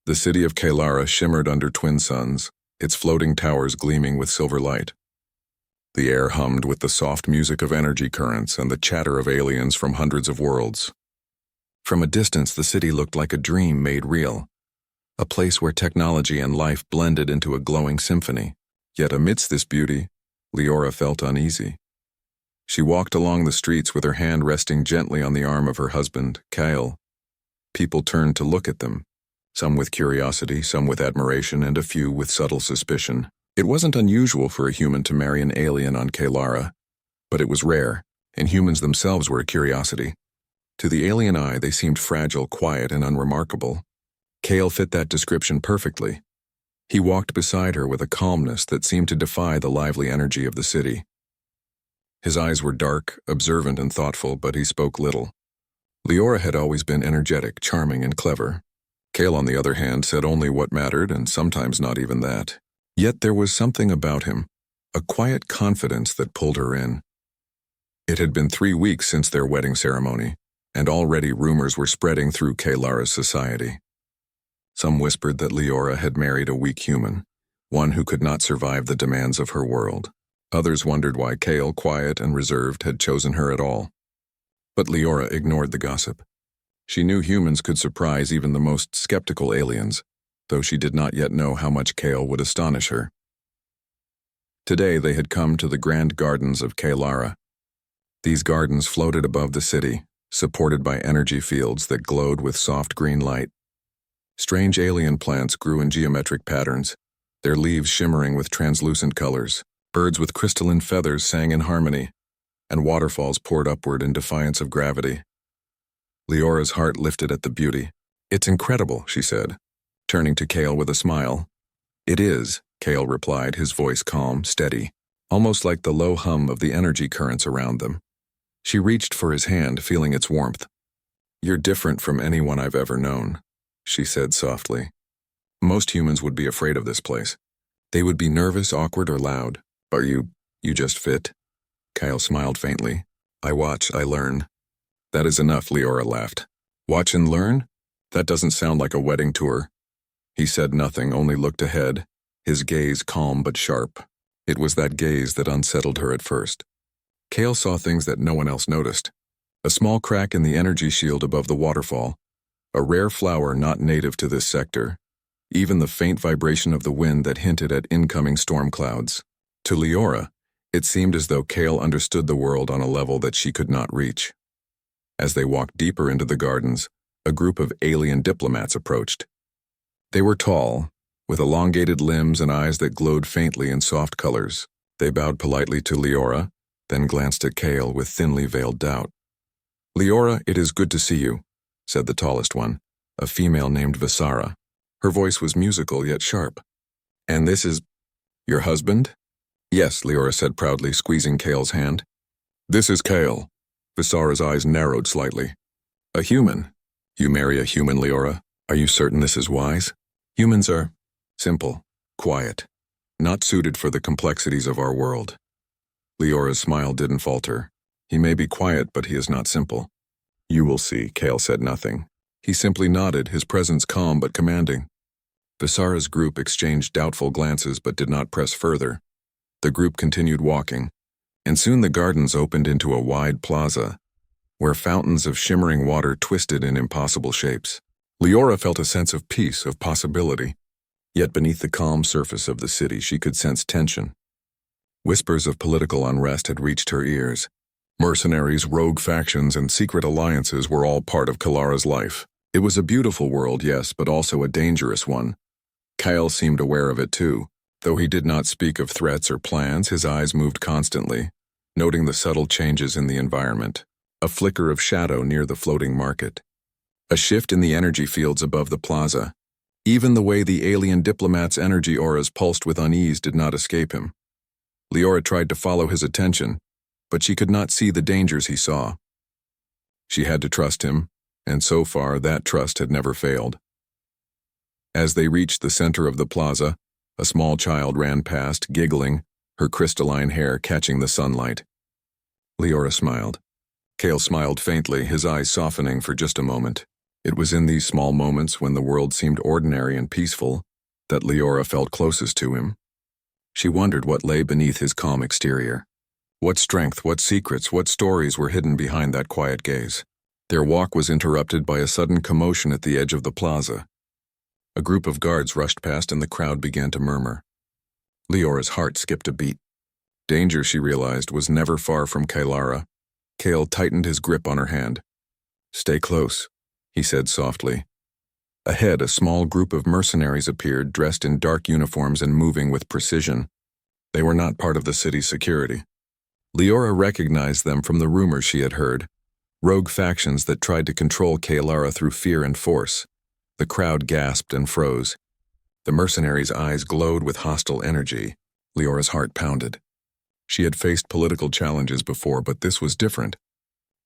The city of Kalara shimmered under twin suns, its floating towers gleaming with silver light. The air hummed with the soft music of energy currents and the chatter of aliens from hundreds of worlds. From a distance, the city looked like a dream made real, a place where technology and life blended into a glowing symphony. Yet amidst this beauty, Leora felt uneasy. She walked along the streets with her hand resting gently on the arm of her husband, Kyle. People turned to look at them, some with curiosity, some with admiration, and a few with subtle suspicion. It wasn't unusual for a human to marry an alien on Kalara, but it was rare, and humans themselves were a curiosity. To the alien eye, they seemed fragile, quiet, and unremarkable. Kale fit that description perfectly. He walked beside her with a calmness that seemed to defy the lively energy of the city. His eyes were dark, observant, and thoughtful, but he spoke little. Leora had always been energetic, charming, and clever. Kale, on the other hand, said only what mattered, and sometimes not even that. Yet there was something about him, a quiet confidence that pulled her in. It had been 3 weeks since their wedding ceremony, and already rumors were spreading through Kalara's society. Some whispered that Leora had married a weak human, one who could not survive the demands of her world. Others wondered why Kale, quiet and reserved, had chosen her at all. But Leora ignored the gossip. She knew humans could surprise even the most skeptical aliens, though she did not yet know how much Kale would astonish her. Today they had come to the grand gardens of Kalara. These gardens floated above the city, supported by energy fields that glowed with soft green light. Strange alien plants grew in geometric patterns, their leaves shimmering with translucent colors. Birds with crystalline feathers sang in harmony, and waterfalls poured upward in defiance of gravity. Leora's heart lifted at the beauty. "It's incredible," she said, turning to Kale with a smile. "It is," Kale replied, his voice calm, steady, almost like the low hum of the energy currents around them. She reached for his hand, feeling its warmth. "You're different from anyone I've ever known," she said softly. "Most humans would be afraid of this place. They would be nervous, awkward, or loud. But you just fit." Kyle smiled faintly. "I watch, I learn." "That is enough," Leora laughed. "Watch and learn? That doesn't sound like a wedding tour." He said nothing, only looked ahead, his gaze calm but sharp. It was that gaze that unsettled her at first. Kale saw things that no one else noticed. A small crack in the energy shield above the waterfall, a rare flower not native to this sector, even the faint vibration of the wind that hinted at incoming storm clouds. To Leora, it seemed as though Kale understood the world on a level that she could not reach. As they walked deeper into the gardens, a group of alien diplomats approached. They were tall, with elongated limbs and eyes that glowed faintly in soft colors. They bowed politely to Leora, then glanced at Kale with thinly veiled doubt. "Leora, it is good to see you," said the tallest one, a female named Visara. Her voice was musical yet sharp. "And this is your husband?" "Yes," Leora said proudly, squeezing Kale's hand. "This is Kale." Visara's eyes narrowed slightly. "A human? You marry a human, Leora? Are you certain this is wise? Humans are simple, quiet, not suited for the complexities of our world." Leora's smile didn't falter. "He may be quiet, but he is not simple." "You will see." Kale said nothing. He simply nodded, his presence calm but commanding. Visara's group exchanged doubtful glances but did not press further. The group continued walking, and soon the gardens opened into a wide plaza, where fountains of shimmering water twisted in impossible shapes. Leora felt a sense of peace, of possibility. Yet beneath the calm surface of the city she could sense tension. Whispers of political unrest had reached her ears. Mercenaries, rogue factions, and secret alliances were all part of Kalara's life. It was a beautiful world, yes, but also a dangerous one. Kyle seemed aware of it too. Though he did not speak of threats or plans, his eyes moved constantly, noting the subtle changes in the environment. A flicker of shadow near the floating market. A shift in the energy fields above the plaza. Even the way the alien diplomat's energy auras pulsed with unease did not escape him. Leora tried to follow his attention, but she could not see the dangers he saw. She had to trust him, and so far that trust had never failed. As they reached the center of the plaza, a small child ran past, giggling, her crystalline hair catching the sunlight. Leora smiled. Kale smiled faintly, his eyes softening for just a moment. It was in these small moments when the world seemed ordinary and peaceful that Leora felt closest to him. She wondered what lay beneath his calm exterior. What strength, what secrets, what stories were hidden behind that quiet gaze. Their walk was interrupted by a sudden commotion at the edge of the plaza. A group of guards rushed past and the crowd began to murmur. Leora's heart skipped a beat. Danger, she realized, was never far from Kailara. Kale tightened his grip on her hand. "Stay close," he said softly. Ahead, a small group of mercenaries appeared, dressed in dark uniforms and moving with precision. They were not part of the city's security. Leora recognized them from the rumors she had heard, rogue factions that tried to control Kailara through fear and force. The crowd gasped and froze. The mercenaries' eyes glowed with hostile energy. Leora's heart pounded. She had faced political challenges before, but this was different.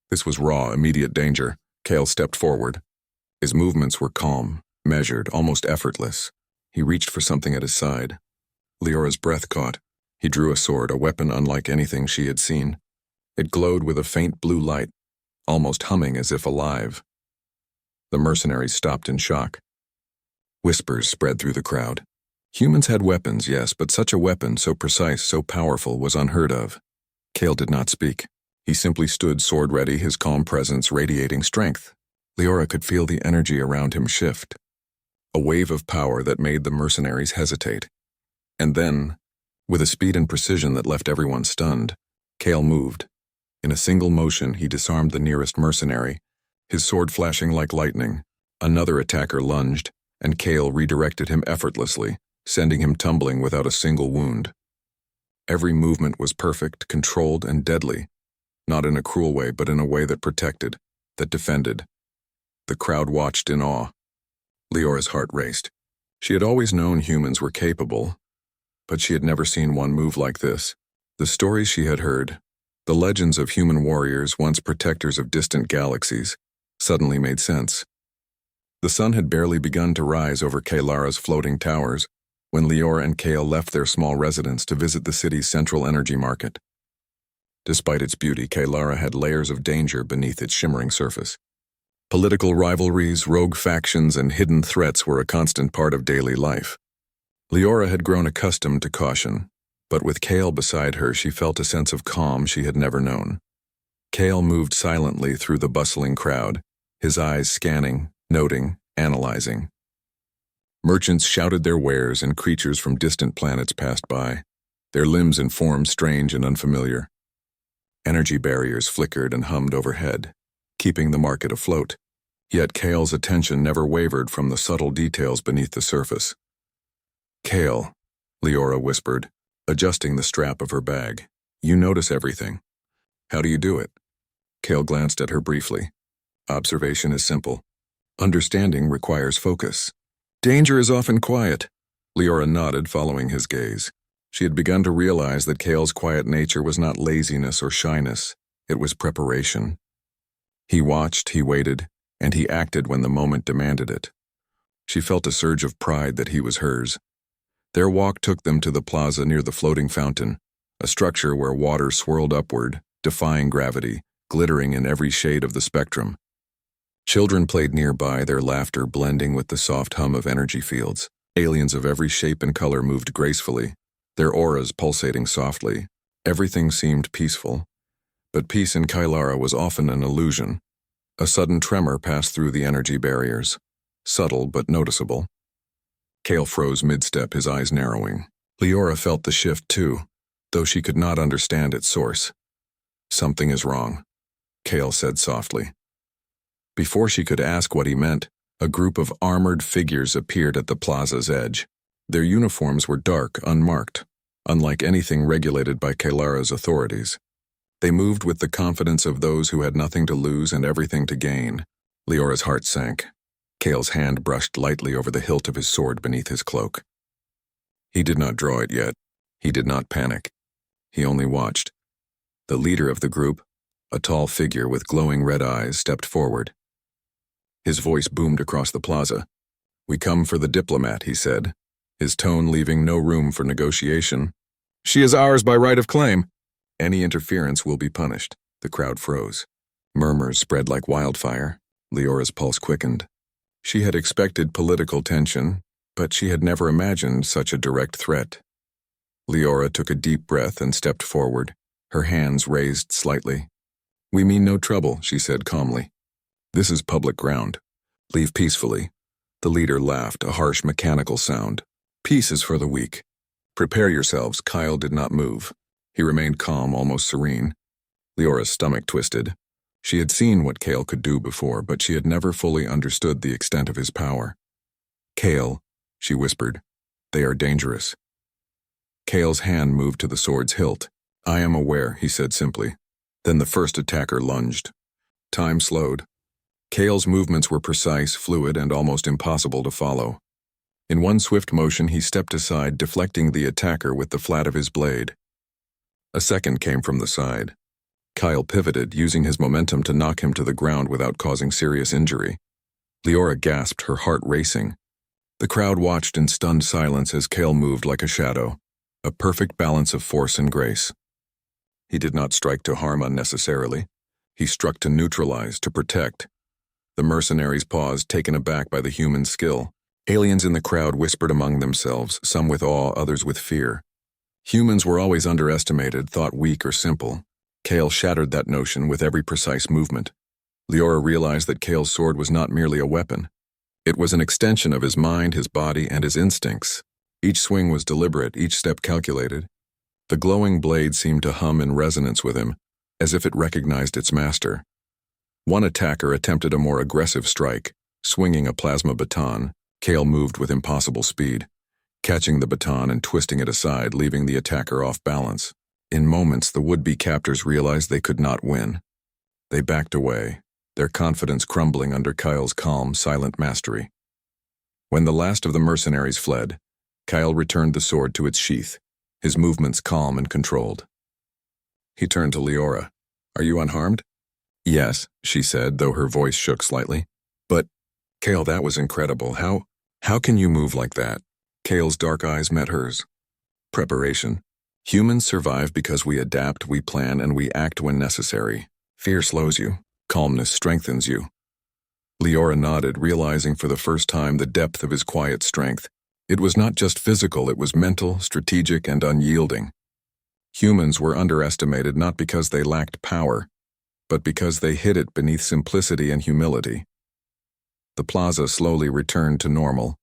This was raw, immediate danger. Kale stepped forward. His movements were calm, measured, almost effortless. He reached for something at his side. Leora's breath caught. He drew a sword, a weapon unlike anything she had seen. It glowed with a faint blue light, almost humming as if alive. The mercenaries stopped in shock. Whispers spread through the crowd. Humans had weapons, yes, but such a weapon, so precise, so powerful, was unheard of. Kale did not speak. He simply stood sword ready, his calm presence radiating strength. Leora could feel the energy around him shift. A wave of power that made the mercenaries hesitate. And then, with a speed and precision that left everyone stunned, Kale moved. In a single motion, he disarmed the nearest mercenary, his sword flashing like lightning. Another attacker lunged, and Kale redirected him effortlessly, sending him tumbling without a single wound. Every movement was perfect, controlled, and deadly, not in a cruel way, but in a way that protected, that defended. The crowd watched in awe. Leora's heart raced. She had always known humans were capable, but she had never seen one move like this. The stories she had heard, the legends of human warriors, once protectors of distant galaxies, suddenly made sense. The sun had barely begun to rise over Kailara's floating towers when Leora and Kale left their small residence to visit the city's central energy market. Despite its beauty, Kailara had layers of danger beneath its shimmering surface. Political rivalries, rogue factions, and hidden threats were a constant part of daily life. Leora had grown accustomed to caution, but with Kale beside her, she felt a sense of calm she had never known. Kale moved silently through the bustling crowd, his eyes scanning, noting, analyzing. Merchants shouted their wares and creatures from distant planets passed by, their limbs and forms strange and unfamiliar. Energy barriers flickered and hummed overhead, keeping the market afloat. Yet Kale's attention never wavered from the subtle details beneath the surface. "Kale," Leora whispered, adjusting the strap of her bag. "You notice everything. How do you do it?" Kale glanced at her briefly. "Observation is simple. Understanding requires focus. Danger is often quiet." Leora nodded, following his gaze. She had begun to realize that Kale's quiet nature was not laziness or shyness. It was preparation. He watched, he waited, and he acted when the moment demanded it. She felt a surge of pride that he was hers. Their walk took them to the plaza near the floating fountain, a structure where water swirled upward, defying gravity, glittering in every shade of the spectrum. Children played nearby, their laughter blending with the soft hum of energy fields. Aliens of every shape and color moved gracefully, their auras pulsating softly. Everything seemed peaceful. But peace in Kailara was often an illusion. A sudden tremor passed through the energy barriers, subtle but noticeable. Kale froze mid-step, his eyes narrowing. Leora felt the shift too, though she could not understand its source. "Something is wrong," Kale said softly. Before she could ask what he meant, a group of armored figures appeared at the plaza's edge. Their uniforms were dark, unmarked, unlike anything regulated by Kailara's authorities. They moved with the confidence of those who had nothing to lose and everything to gain. Leora's heart sank. Kale's hand brushed lightly over the hilt of his sword beneath his cloak. He did not draw it yet. He did not panic. He only watched. The leader of the group, a tall figure with glowing red eyes, stepped forward. His voice boomed across the plaza. "We come for the diplomat," he said, his tone leaving no room for negotiation. "She is ours by right of claim. Any interference will be punished." The crowd froze. Murmurs spread like wildfire. Leora's pulse quickened. She had expected political tension, but she had never imagined such a direct threat. Leora took a deep breath and stepped forward, her hands raised slightly. "We mean no trouble," she said calmly. "This is public ground. Leave peacefully." The leader laughed, a harsh mechanical sound. "Peace is for the weak. Prepare yourselves." Kyle did not move. He remained calm, almost serene. Leora's stomach twisted. She had seen what Kale could do before, but she had never fully understood the extent of his power. "Kale," she whispered, "they are dangerous." Kale's hand moved to the sword's hilt. "I am aware," he said simply. Then the first attacker lunged. Time slowed. Kale's movements were precise, fluid, and almost impossible to follow. In one swift motion, he stepped aside, deflecting the attacker with the flat of his blade. A second came from the side. Kyle pivoted, using his momentum to knock him to the ground without causing serious injury. Leora gasped, her heart racing. The crowd watched in stunned silence as Kale moved like a shadow, a perfect balance of force and grace. He did not strike to harm unnecessarily. He struck to neutralize, to protect. The mercenaries paused, taken aback by the human skill. Aliens in the crowd whispered among themselves, some with awe, others with fear. Humans were always underestimated, thought weak or simple. Kale shattered that notion with every precise movement. Leora realized that Kale's sword was not merely a weapon. It was an extension of his mind, his body, and his instincts. Each swing was deliberate, each step calculated. The glowing blade seemed to hum in resonance with him, as if it recognized its master. One attacker attempted a more aggressive strike, swinging a plasma baton. Kale moved with impossible speed, catching the baton and twisting it aside, leaving the attacker off balance. In moments, the would-be captors realized they could not win. They backed away, their confidence crumbling under Kyle's calm, silent mastery. When the last of the mercenaries fled, Kyle returned the sword to its sheath, his movements calm and controlled. He turned to Leora. "Are you unharmed?" "Yes," she said, though her voice shook slightly. "But, Kale, that was incredible. How can you move like that?" Kale's dark eyes met hers. "Preparation. Humans survive because we adapt, we plan, and we act when necessary. Fear slows you. Calmness strengthens you." Leora nodded, realizing for the first time the depth of his quiet strength. It was not just physical, it was mental, strategic, and unyielding. Humans were underestimated not because they lacked power, but because they hid it beneath simplicity and humility. The plaza slowly returned to normal.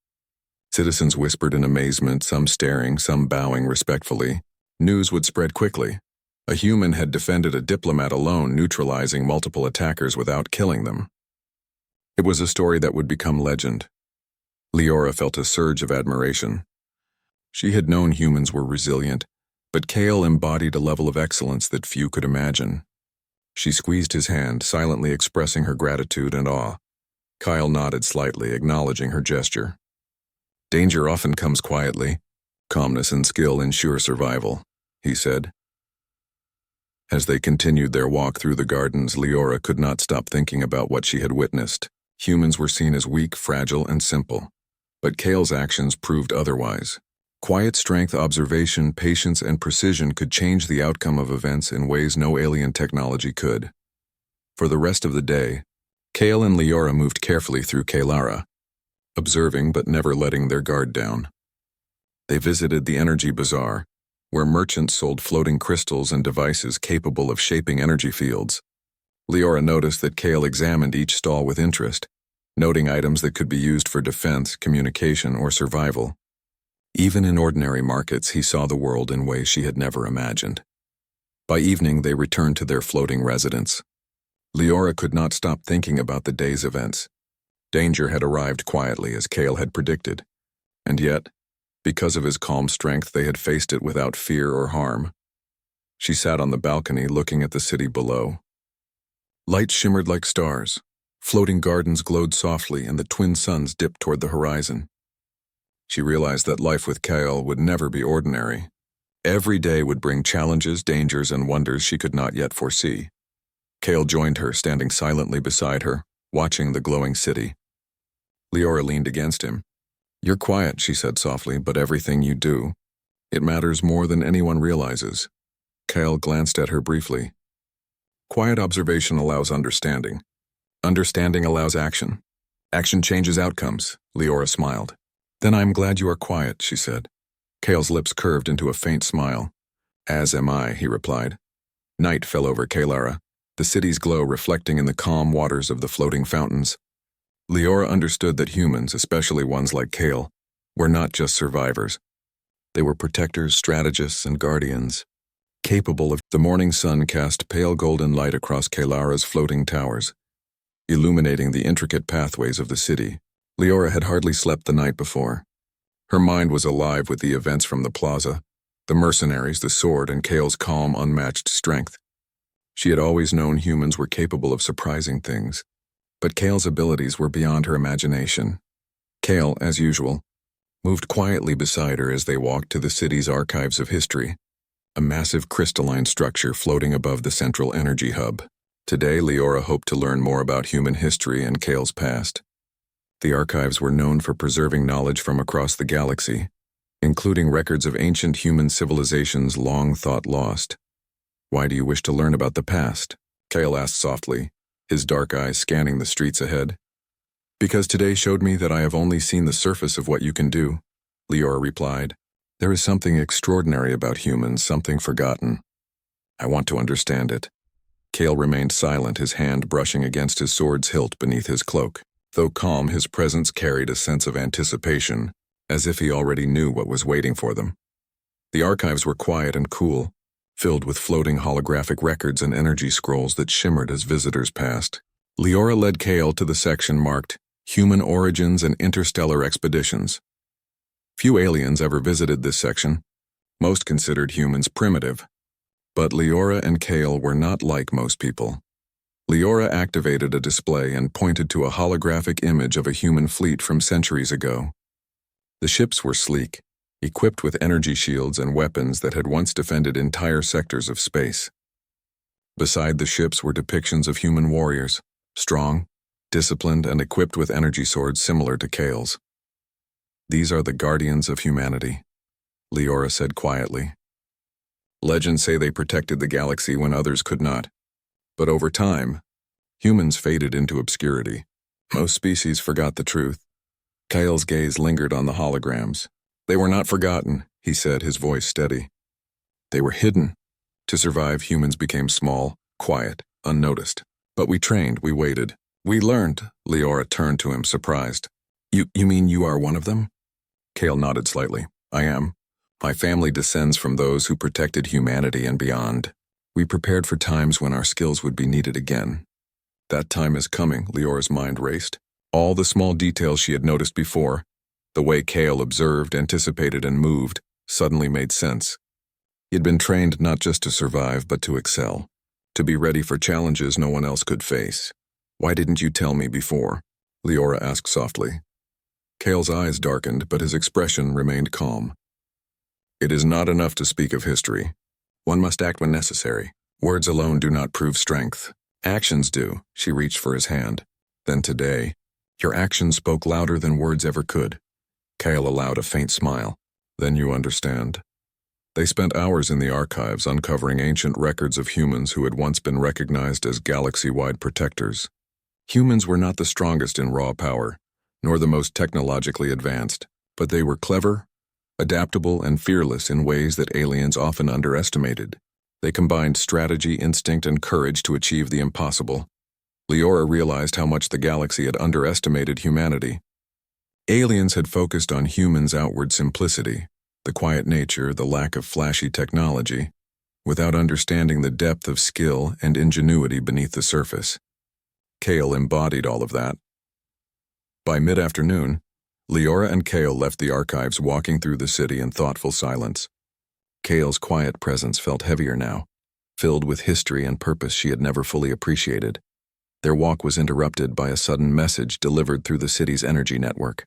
Citizens whispered in amazement, some staring, some bowing respectfully. News would spread quickly. A human had defended a diplomat alone, neutralizing multiple attackers without killing them. It was a story that would become legend. Leora felt a surge of admiration. She had known humans were resilient, but Kale embodied a level of excellence that few could imagine. She squeezed his hand, silently expressing her gratitude and awe. Kyle nodded slightly, acknowledging her gesture. "Danger often comes quietly. Calmness and skill ensure survival," he said. As they continued their walk through the gardens, Leora could not stop thinking about what she had witnessed. Humans were seen as weak, fragile, and simple. But Kale's actions proved otherwise. Quiet strength, observation, patience, and precision could change the outcome of events in ways no alien technology could. For the rest of the day, Kale and Leora moved carefully through Kalara, observing but never letting their guard down. They visited the energy bazaar, where merchants sold floating crystals and devices capable of shaping energy fields. Leora noticed that Kale examined each stall with interest, noting items that could be used for defense, communication, or survival. Even in ordinary markets, he saw the world in ways she had never imagined. By evening, they returned to their floating residence. Leora could not stop thinking about the day's events. Danger had arrived quietly, as Kale had predicted. And yet, because of his calm strength, they had faced it without fear or harm. She sat on the balcony, looking at the city below. Lights shimmered like stars. Floating gardens glowed softly, and the twin suns dipped toward the horizon. She realized that life with Kale would never be ordinary. Every day would bring challenges, dangers, and wonders she could not yet foresee. Kale joined her, standing silently beside her, watching the glowing city. Leora leaned against him. "You're quiet," she said softly, "but everything you do, it matters more than anyone realizes." Kale glanced at her briefly. "Quiet observation allows understanding. Understanding allows action. Action changes outcomes, Leora smiled. Then I'm glad you are quiet, she said. Kale's lips curved into a faint smile. As am I, he replied. Night fell over Kalara, the city's glow reflecting in the calm waters of the floating fountains. Leora understood that humans, especially ones like Kale, were not just survivors. They were protectors, strategists, and guardians, capable of— The morning sun cast pale golden light across Kalara's floating towers, illuminating the intricate pathways of the city. Leora had hardly slept the night before. Her mind was alive with the events from the plaza, the mercenaries, the sword, and Kale's calm, unmatched strength. She had always known humans were capable of surprising things, but Kale's abilities were beyond her imagination. Kale, as usual, moved quietly beside her as they walked to the city's archives of history, a massive crystalline structure floating above the central energy hub. Today, Leora hoped to learn more about human history and Kale's past. The archives were known for preserving knowledge from across the galaxy, including records of ancient human civilizations long thought lost. Why do you wish to learn about the past? Kale asked softly, his dark eyes scanning the streets ahead. Because today showed me that I have only seen the surface of what you can do, Leora replied. There is something extraordinary about humans, something forgotten. I want to understand it. Kale remained silent, his hand brushing against his sword's hilt beneath his cloak. Though calm, his presence carried a sense of anticipation, as if he already knew what was waiting for them. The archives were quiet and cool, filled with floating holographic records and energy scrolls that shimmered as visitors passed. Leora led Kale to the section marked Human Origins and Interstellar Expeditions. Few aliens ever visited this section. Most considered humans primitive. But Leora and Kale were not like most people. Leora activated a display and pointed to a holographic image of a human fleet from centuries ago. The ships were sleek, equipped with energy shields and weapons that had once defended entire sectors of space. Beside the ships were depictions of human warriors, strong, disciplined, and equipped with energy swords similar to Kale's. These are the guardians of humanity, Leora said quietly. Legends say they protected the galaxy when others could not. But over time, humans faded into obscurity. Most species forgot the truth. Kale's gaze lingered on the holograms. They were not forgotten, he said, his voice steady. They were hidden. To survive, humans became small, quiet, unnoticed. But we trained, we waited. We learned. Leora turned to him, surprised. You mean you are one of them? Kale nodded slightly. I am. My family descends from those who protected humanity and beyond. We prepared for times when our skills would be needed again. That time is coming, Leora's mind raced. All the small details she had noticed before, the way Kale observed, anticipated, and moved, suddenly made sense. He had been trained not just to survive, but to excel, to be ready for challenges no one else could face. Why didn't you tell me before? Leora asked softly. Kale's eyes darkened, but his expression remained calm. It is not enough to speak of history. One must act when necessary. Words alone do not prove strength. Actions do. She reached for his hand. Then today, your actions spoke louder than words ever could. Kale allowed a faint smile. Then you understand. They spent hours in the archives uncovering ancient records of humans who had once been recognized as galaxy-wide protectors. Humans were not the strongest in raw power, nor the most technologically advanced, but they were clever, adaptable, and fearless in ways that aliens often underestimated. They combined strategy, instinct, and courage to achieve the impossible. Leora realized how much the galaxy had underestimated humanity. Aliens had focused on humans' outward simplicity, the quiet nature, the lack of flashy technology, without understanding the depth of skill and ingenuity beneath the surface. Kale embodied all of that. By mid-afternoon, Leora and Kale left the archives, walking through the city in thoughtful silence. Kale's quiet presence felt heavier now, filled with history and purpose she had never fully appreciated. Their walk was interrupted by a sudden message delivered through the city's energy network.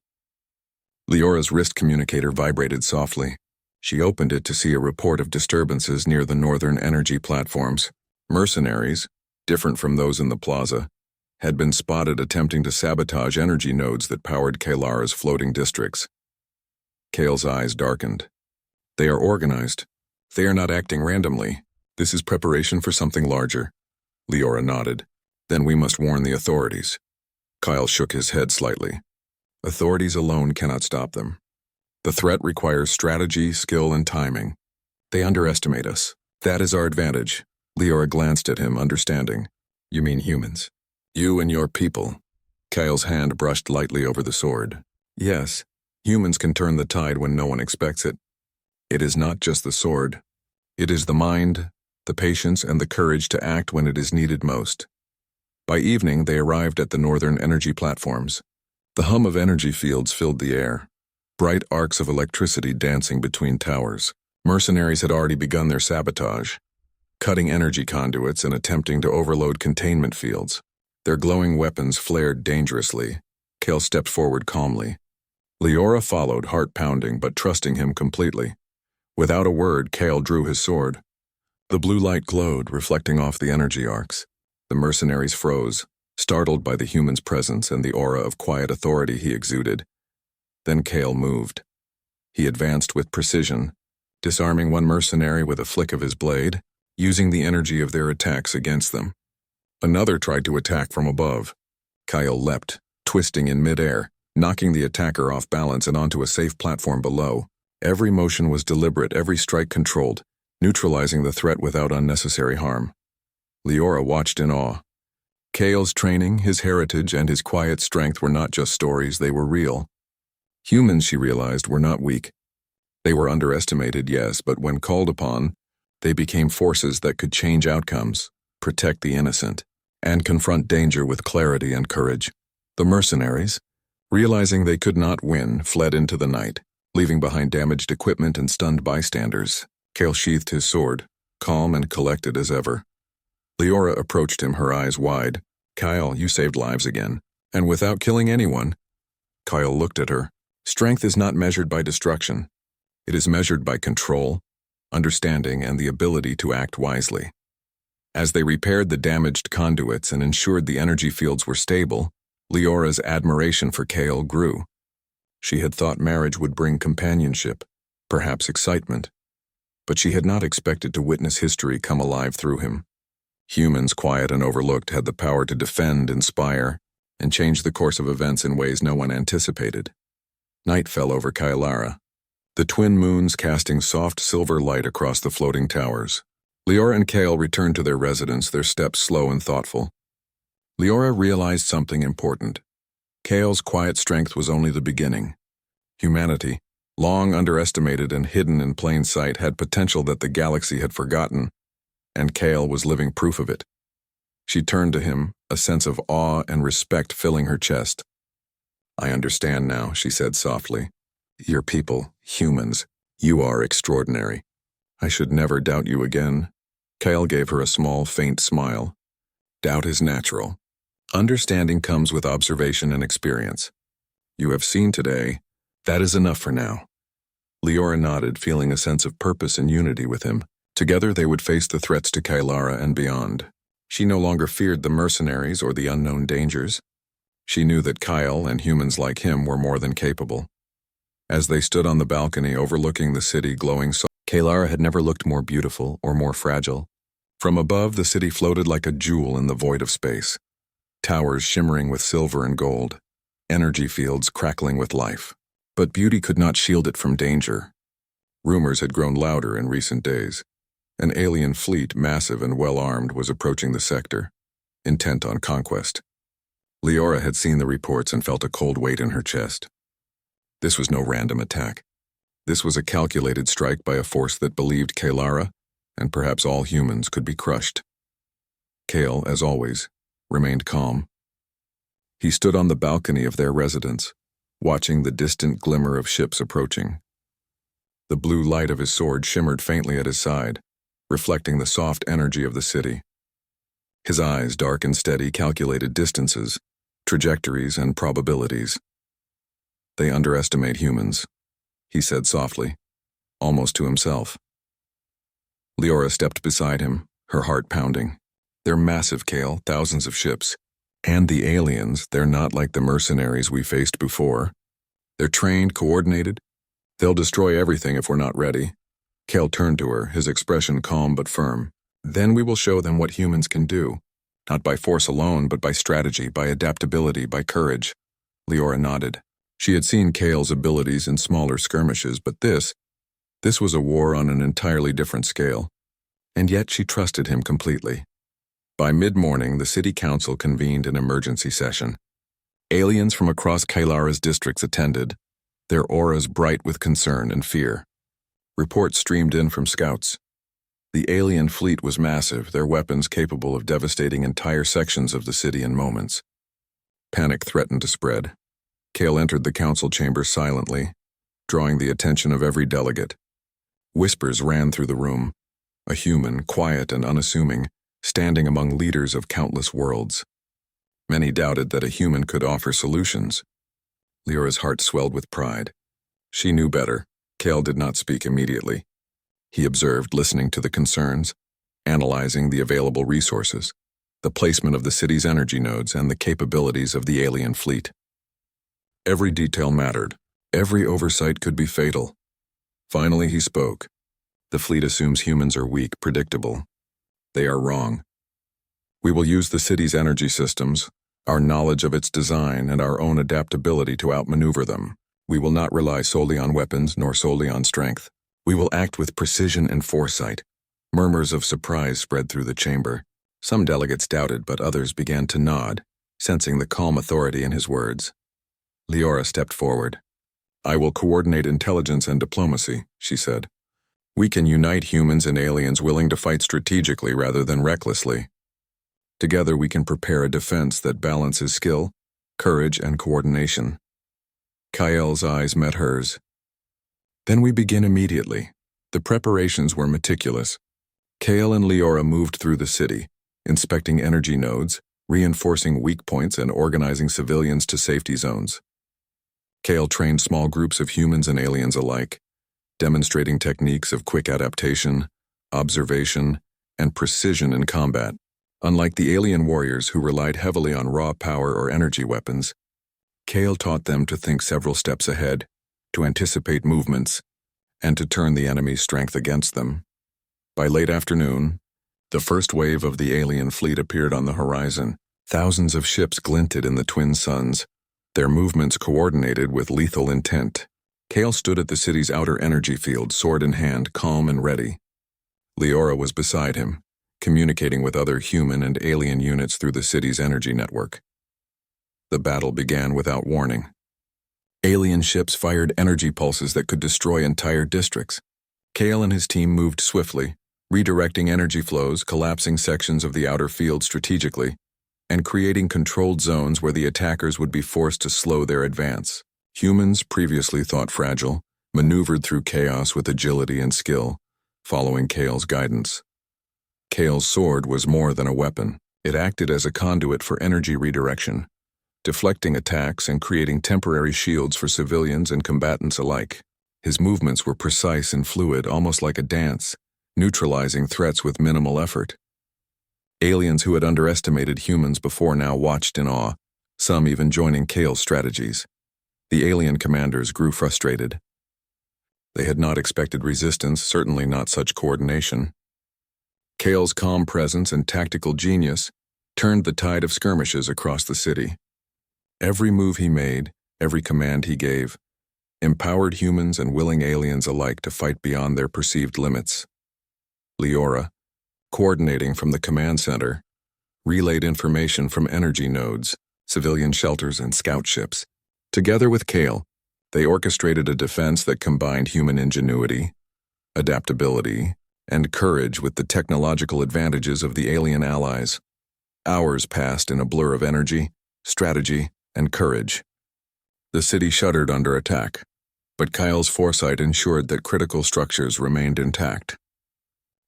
Leora's wrist communicator vibrated softly. She opened it to see a report of disturbances near the northern energy platforms. Mercenaries, different from those in the plaza, had been spotted attempting to sabotage energy nodes that powered Kalara's floating districts. Kale's eyes darkened. They are organized. They are not acting randomly. This is preparation for something larger. Leora nodded. Then we must warn the authorities. Kyle shook his head slightly. Authorities alone cannot stop them. The threat requires strategy, skill, and timing. They underestimate us. That is our advantage. Leora glanced at him, understanding. You mean humans? You and your people. Kyle's hand brushed lightly over the sword. Yes, humans can turn the tide when no one expects it. It is not just the sword. It is the mind, the patience, and the courage to act when it is needed most. By evening, they arrived at the northern energy platforms. The hum of energy fields filled the air, bright arcs of electricity dancing between towers. Mercenaries had already begun their sabotage, cutting energy conduits and attempting to overload containment fields. Their glowing weapons flared dangerously. Kale stepped forward calmly. Leora followed, heart pounding but trusting him completely. Without a word, Kale drew his sword. The blue light glowed, reflecting off the energy arcs. The mercenaries froze, startled by the human's presence and the aura of quiet authority he exuded. Then Kale moved. He advanced with precision, disarming one mercenary with a flick of his blade, using the energy of their attacks against them. Another tried to attack from above. Kyle leapt, twisting in midair, knocking the attacker off balance and onto a safe platform below. Every motion was deliberate, every strike controlled, neutralizing the threat without unnecessary harm. Leora watched in awe. Kale's training, his heritage, and his quiet strength were not just stories, they were real. Humans, she realized, were not weak. They were underestimated, yes, but when called upon, they became forces that could change outcomes, protect the innocent, and confront danger with clarity and courage. The mercenaries, realizing they could not win, fled into the night, leaving behind damaged equipment and stunned bystanders. Kale sheathed his sword, calm and collected as ever. Leora approached him, her eyes wide. Kyle, you saved lives again. And without killing anyone. Kyle looked at her. Strength is not measured by destruction. It is measured by control, understanding, and the ability to act wisely. As they repaired the damaged conduits and ensured the energy fields were stable, Leora's admiration for Kale grew. She had thought marriage would bring companionship, perhaps excitement, but she had not expected to witness history come alive through him. Humans, quiet and overlooked, had the power to defend, inspire, and change the course of events in ways no one anticipated. Night fell over Kylara, the twin moons casting soft silver light across the floating towers. Leora and Kale returned to their residence, their steps slow and thoughtful. Leora realized something important. Kale's quiet strength was only the beginning. Humanity, long underestimated and hidden in plain sight, had potential that the galaxy had forgotten, and Kale was living proof of it. She turned to him, a sense of awe and respect filling her chest. I understand now, she said softly. Your people, humans, you are extraordinary. I should never doubt you again. Kale gave her a small, faint smile. Doubt is natural. Understanding comes with observation and experience. You have seen today. That is enough for now. Leora nodded, feeling a sense of purpose and unity with him. Together they would face the threats to Kylara and beyond. She no longer feared the mercenaries or the unknown dangers. She knew that Kyle and humans like him were more than capable. As they stood on the balcony overlooking the city glowing softly, Kylara had never looked more beautiful or more fragile. From above, the city floated like a jewel in the void of space. Towers shimmering with silver and gold, energy fields crackling with life. But beauty could not shield it from danger. Rumors had grown louder in recent days. An alien fleet, massive and well-armed, was approaching the sector, intent on conquest. Leora had seen the reports and felt a cold weight in her chest. This was no random attack. This was a calculated strike by a force that believed Kylara, and perhaps all humans, could be crushed. Kale, as always, remained calm. He stood on the balcony of their residence, watching the distant glimmer of ships approaching. The blue light of his sword shimmered faintly at his side, reflecting the soft energy of the city. His eyes, dark and steady, calculated distances, trajectories, and probabilities. They underestimate humans, he said softly, almost to himself. Leora stepped beside him, her heart pounding. They're massive, Kale, thousands of ships. And the aliens, they're not like the mercenaries we faced before. They're trained, coordinated. They'll destroy everything if we're not ready. Kale turned to her, his expression calm but firm. Then we will show them what humans can do. Not by force alone, but by strategy, by adaptability, by courage. Leora nodded. She had seen Kale's abilities in smaller skirmishes, but this was a war on an entirely different scale. And yet she trusted him completely. By mid-morning, the city council convened an emergency session. Aliens from across Kailara's districts attended, their auras bright with concern and fear. Reports streamed in from scouts. The alien fleet was massive, their weapons capable of devastating entire sections of the city in moments. Panic threatened to spread. Kale entered the council chamber silently, drawing the attention of every delegate. Whispers ran through the room, a human, quiet and unassuming, standing among leaders of countless worlds. Many doubted that a human could offer solutions. Leora's heart swelled with pride. She knew better. Kale did not speak immediately. He observed, listening to the concerns, analyzing the available resources, the placement of the city's energy nodes, and the capabilities of the alien fleet. Every detail mattered. Every oversight could be fatal. Finally, he spoke. The fleet assumes humans are weak, predictable. They are wrong. We will use the city's energy systems, our knowledge of its design, and our own adaptability to outmaneuver them. We will not rely solely on weapons nor solely on strength. We will act with precision and foresight. Murmurs of surprise spread through the chamber. Some delegates doubted, but others began to nod, sensing the calm authority in his words. Leora stepped forward. I will coordinate intelligence and diplomacy, she said. We can unite humans and aliens willing to fight strategically rather than recklessly. Together we can prepare a defense that balances skill, courage, and coordination. Kael's eyes met hers. Then we begin immediately. The preparations were meticulous. Kale and Leora moved through the city, inspecting energy nodes, reinforcing weak points, and organizing civilians to safety zones. Kale trained small groups of humans and aliens alike, demonstrating techniques of quick adaptation, observation, and precision in combat. Unlike the alien warriors who relied heavily on raw power or energy weapons, Kale taught them to think several steps ahead, to anticipate movements, and to turn the enemy's strength against them. By late afternoon, the first wave of the alien fleet appeared on the horizon. Thousands of ships glinted in the twin suns, their movements coordinated with lethal intent. Kale stood at the city's outer energy field, sword in hand, calm and ready. Leora was beside him, communicating with other human and alien units through the city's energy network. The battle began without warning. Alien ships fired energy pulses that could destroy entire districts. Kale and his team moved swiftly, redirecting energy flows, collapsing sections of the outer field strategically, and creating controlled zones where the attackers would be forced to slow their advance. Humans, previously thought fragile, maneuvered through chaos with agility and skill, following Kale's guidance. Kale's sword was more than a weapon. It acted as a conduit for energy redirection, deflecting attacks and creating temporary shields for civilians and combatants alike. His movements were precise and fluid, almost like a dance, neutralizing threats with minimal effort. Aliens who had underestimated humans before now watched in awe, some even joining Kale's strategies. The alien commanders grew frustrated. They had not expected resistance, certainly not such coordination. Kale's calm presence and tactical genius turned the tide of skirmishes across the city. Every move he made, every command he gave, empowered humans and willing aliens alike to fight beyond their perceived limits. Leora, coordinating from the command center, relayed information from energy nodes, civilian shelters, and scout ships. Together with Kale, they orchestrated a defense that combined human ingenuity, adaptability, and courage with the technological advantages of the alien allies. Hours passed in a blur of energy, strategy, and courage. The city shuddered under attack, but Kyle's foresight ensured that critical structures remained intact.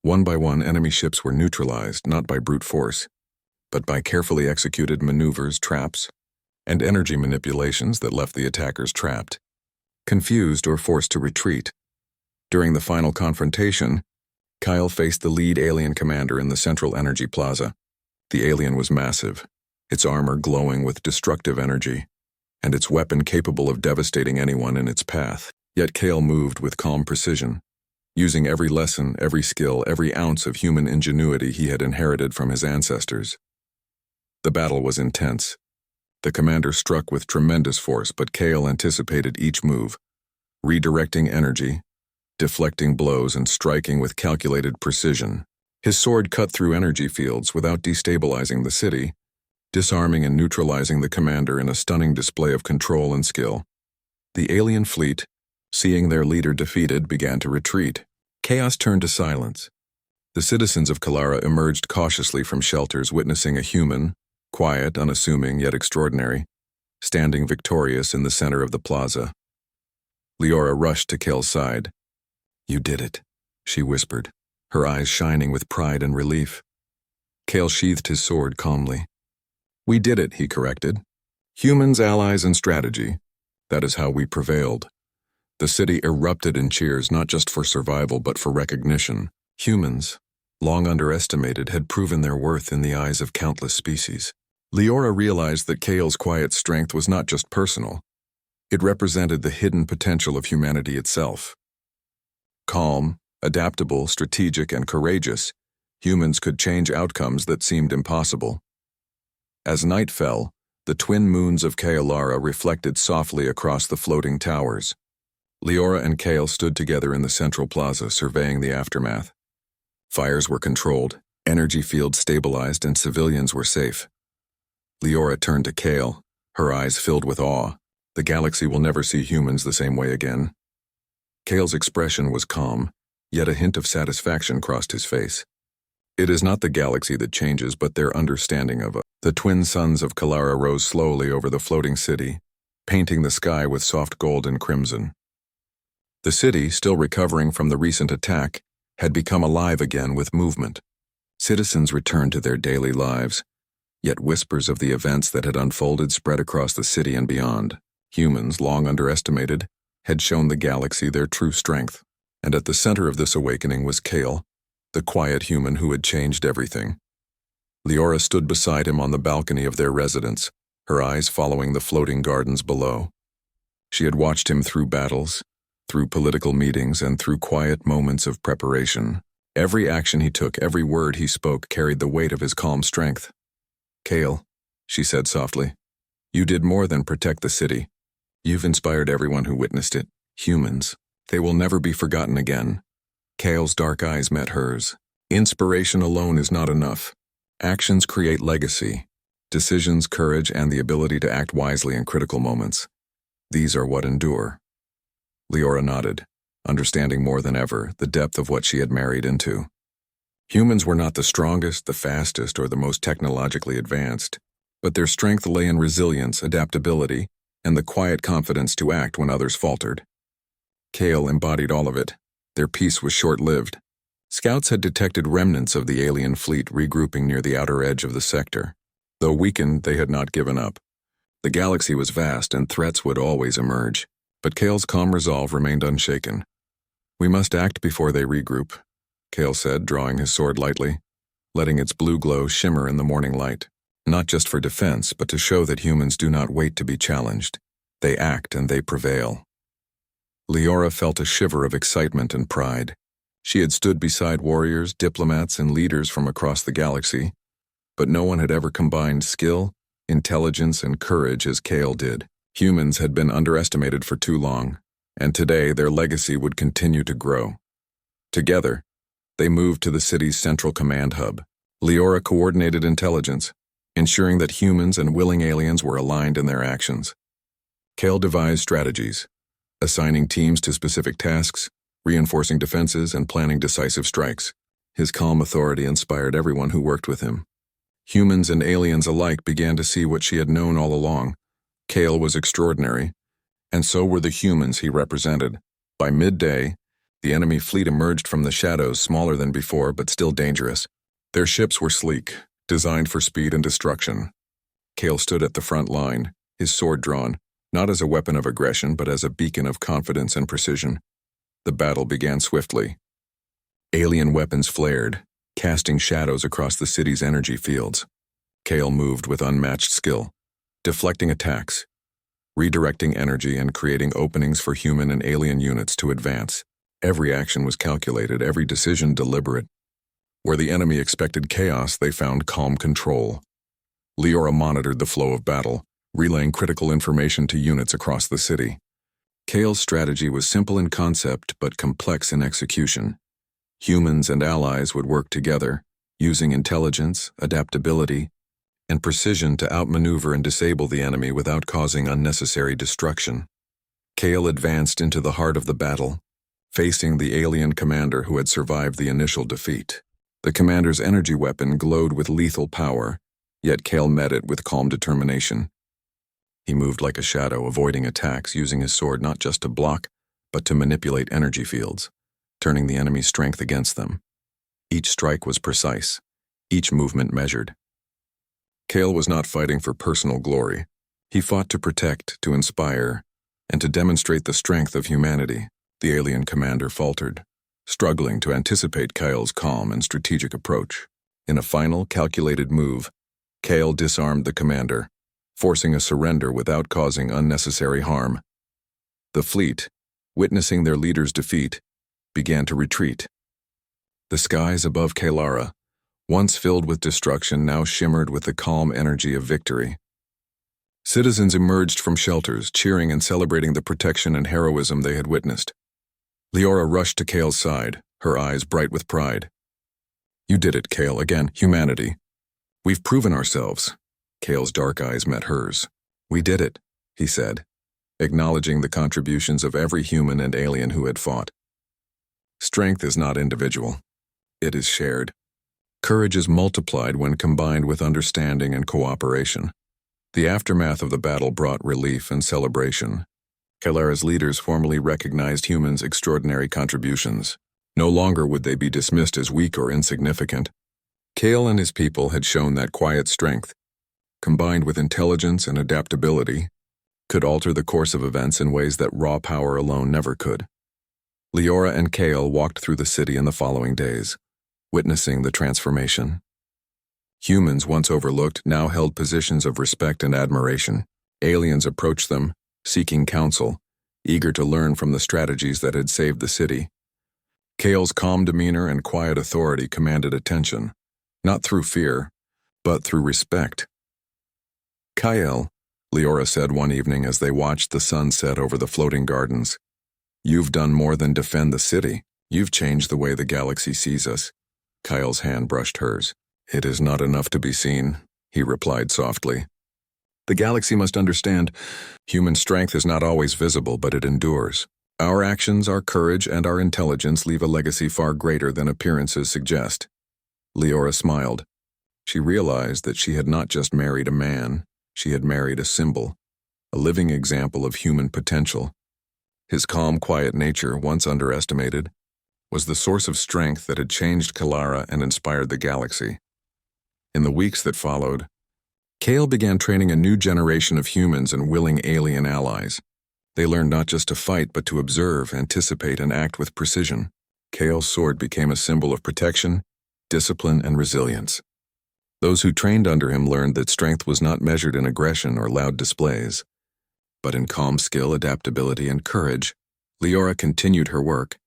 One by one, enemy ships were neutralized, not by brute force, but by carefully executed maneuvers, traps, and energy manipulations that left the attackers trapped, confused, or forced to retreat. During the final confrontation, Kyle faced the lead alien commander in the central energy plaza. The alien was massive, its armor glowing with destructive energy, and its weapon capable of devastating anyone in its path. Yet Kale moved with calm precision, using every lesson, every skill, every ounce of human ingenuity he had inherited from his ancestors. The battle was intense. The commander struck with tremendous force, but Kale anticipated each move, redirecting energy, deflecting blows, and striking with calculated precision. His sword cut through energy fields without destabilizing the city, disarming and neutralizing the commander in a stunning display of control and skill. The alien fleet, seeing their leader defeated, began to retreat. Chaos turned to silence. The citizens of Kalara emerged cautiously from shelters, witnessing a human, quiet, unassuming, yet extraordinary, standing victorious in the center of the plaza. Leora rushed to Kale's side. "You did it," she whispered, her eyes shining with pride and relief. Kale sheathed his sword calmly. "We did it," he corrected. "Humans, allies, and strategy. That is how we prevailed." The city erupted in cheers, not just for survival, but for recognition. Humans, long underestimated, had proven their worth in the eyes of countless species. Leora realized that Kale's quiet strength was not just personal. It represented the hidden potential of humanity itself. Calm, adaptable, strategic, and courageous, humans could change outcomes that seemed impossible. As night fell, the twin moons of Kaelara reflected softly across the floating towers. Leora and Kale stood together in the central plaza, surveying the aftermath. Fires were controlled, energy fields stabilized, and civilians were safe. Leora turned to Kale, her eyes filled with awe. The galaxy will never see humans the same way again. Kale's expression was calm, yet a hint of satisfaction crossed his face. It is not the galaxy that changes, but their understanding of it. The twin suns of Kalara rose slowly over the floating city, painting the sky with soft gold and crimson. The city, still recovering from the recent attack, had become alive again with movement. Citizens returned to their daily lives, yet whispers of the events that had unfolded spread across the city and beyond. Humans, long underestimated, had shown the galaxy their true strength. And at the center of this awakening was Kale, the quiet human who had changed everything. Leora stood beside him on the balcony of their residence, her eyes following the floating gardens below. She had watched him through battles, through political meetings, and through quiet moments of preparation. Every action he took, every word he spoke carried the weight of his calm strength. "Kale," she said softly, "you did more than protect the city. You've inspired everyone who witnessed it. Humans. They will never be forgotten again." Kale's dark eyes met hers. Inspiration alone is not enough. Actions create legacy. Decisions, courage, and the ability to act wisely in critical moments. These are what endure. Leora nodded, understanding more than ever the depth of what she had married into. Humans were not the strongest, the fastest, or the most technologically advanced, but their strength lay in resilience, adaptability, and the quiet confidence to act when others faltered. Kale embodied all of it. Their peace was short-lived. Scouts had detected remnants of the alien fleet regrouping near the outer edge of the sector. Though weakened, they had not given up. The galaxy was vast and threats would always emerge, but Kale's calm resolve remained unshaken. "We must act before they regroup," Kale said, drawing his sword lightly, letting its blue glow shimmer in the morning light. Not just for defense, but to show that humans do not wait to be challenged. They act and they prevail. Leora felt a shiver of excitement and pride. She had stood beside warriors, diplomats, and leaders from across the galaxy, but no one had ever combined skill, intelligence, and courage as Kale did. Humans had been underestimated for too long, and today their legacy would continue to grow. Together, they moved to the city's central command hub. Leora coordinated intelligence, ensuring that humans and willing aliens were aligned in their actions. Kale devised strategies, assigning teams to specific tasks, reinforcing defenses, and planning decisive strikes. His calm authority inspired everyone who worked with him. Humans and aliens alike began to see what she had known all along. Kale was extraordinary, and so were the humans he represented. By midday, the enemy fleet emerged from the shadows, smaller than before but still dangerous. Their ships were sleek, designed for speed and destruction. Kale stood at the front line, his sword drawn, not as a weapon of aggression but as a beacon of confidence and precision. The battle began swiftly. Alien weapons flared, casting shadows across the city's energy fields. Kale moved with unmatched skill, deflecting attacks, redirecting energy, and creating openings for human and alien units to advance. Every action was calculated, every decision deliberate. Where the enemy expected chaos, they found calm control. Leora monitored the flow of battle, relaying critical information to units across the city. Kale's strategy was simple in concept but complex in execution. Humans and allies would work together, using intelligence, adaptability, and precision to outmaneuver and disable the enemy without causing unnecessary destruction. Kale advanced into the heart of the battle, facing the alien commander who had survived the initial defeat. The commander's energy weapon glowed with lethal power, yet Kale met it with calm determination. He moved like a shadow, avoiding attacks, using his sword not just to block, but to manipulate energy fields, turning the enemy's strength against them. Each strike was precise, each movement measured. Kale was not fighting for personal glory. He fought to protect, to inspire, and to demonstrate the strength of humanity. The alien commander faltered, struggling to anticipate Kale's calm and strategic approach. In a final, calculated move, Kale disarmed the commander, forcing a surrender without causing unnecessary harm. The fleet, witnessing their leader's defeat, began to retreat. The skies above Kalara, once filled with destruction, now shimmered with the calm energy of victory. Citizens emerged from shelters, cheering and celebrating the protection and heroism they had witnessed. Leora rushed to Kale's side, her eyes bright with pride. "You did it, Kale. Again, humanity. We've proven ourselves." Kale's dark eyes met hers. "We did it," he said, acknowledging the contributions of every human and alien who had fought. Strength is not individual. It is shared. Courage is multiplied when combined with understanding and cooperation. The aftermath of the battle brought relief and celebration. Kalara's leaders formally recognized humans' extraordinary contributions. No longer would they be dismissed as weak or insignificant. Kale and his people had shown that quiet strength, combined with intelligence and adaptability, could alter the course of events in ways that raw power alone never could. Leora and Kale walked through the city in the following days, witnessing the transformation. Humans, once overlooked, now held positions of respect and admiration. Aliens approached them, seeking counsel, eager to learn from the strategies that had saved the city. Kale's calm demeanor and quiet authority commanded attention, not through fear, but through respect. "Kyle," Leora said one evening as they watched the sun set over the floating gardens, "you've done more than defend the city. You've changed the way the galaxy sees us." Kyle's hand brushed hers. "It is not enough to be seen," he replied softly. "The galaxy must understand, human strength is not always visible, but it endures. Our actions, our courage, and our intelligence leave a legacy far greater than appearances suggest." Leora smiled. She realized that she had not just married a man, she had married a symbol, a living example of human potential. His calm, quiet nature, once underestimated, was the source of strength that had changed Kalara and inspired the galaxy. In the weeks that followed, Kale began training a new generation of humans and willing alien allies. They learned not just to fight, but to observe, anticipate, and act with precision. Kale's sword became a symbol of protection, discipline, and resilience. Those who trained under him learned that strength was not measured in aggression or loud displays, but in calm skill, adaptability, and courage. Leora continued her work,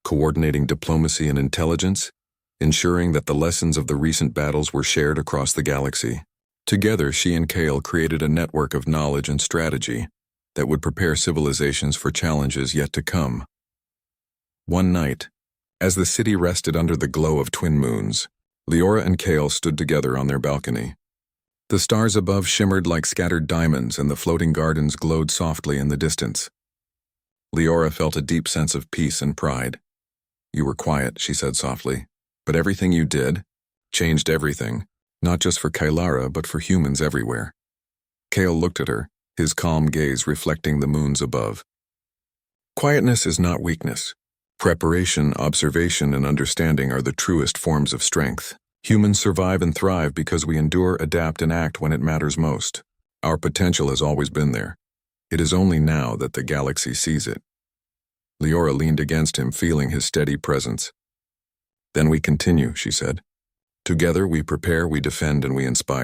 coordinating diplomacy and intelligence, ensuring that the lessons of the recent battles were shared across the galaxy. Together, she and Kale created a network of knowledge and strategy that would prepare civilizations for challenges yet to come. One night, as the city rested under the glow of twin moons, Leora and Kale stood together on their balcony. The stars above shimmered like scattered diamonds, and the floating gardens glowed softly in the distance. Leora felt a deep sense of peace and pride. "You were quiet," she said softly, "but everything you did changed everything, not just for Kylara, but for humans everywhere." Kale looked at her, his calm gaze reflecting the moons above. "Quietness is not weakness. Preparation, observation, and understanding are the truest forms of strength. Humans survive and thrive because we endure, adapt, and act when it matters most. Our potential has always been there. It is only now that the galaxy sees it." Leora leaned against him, feeling his steady presence. "Then we continue," she said. "Together we prepare, we defend, and we inspire."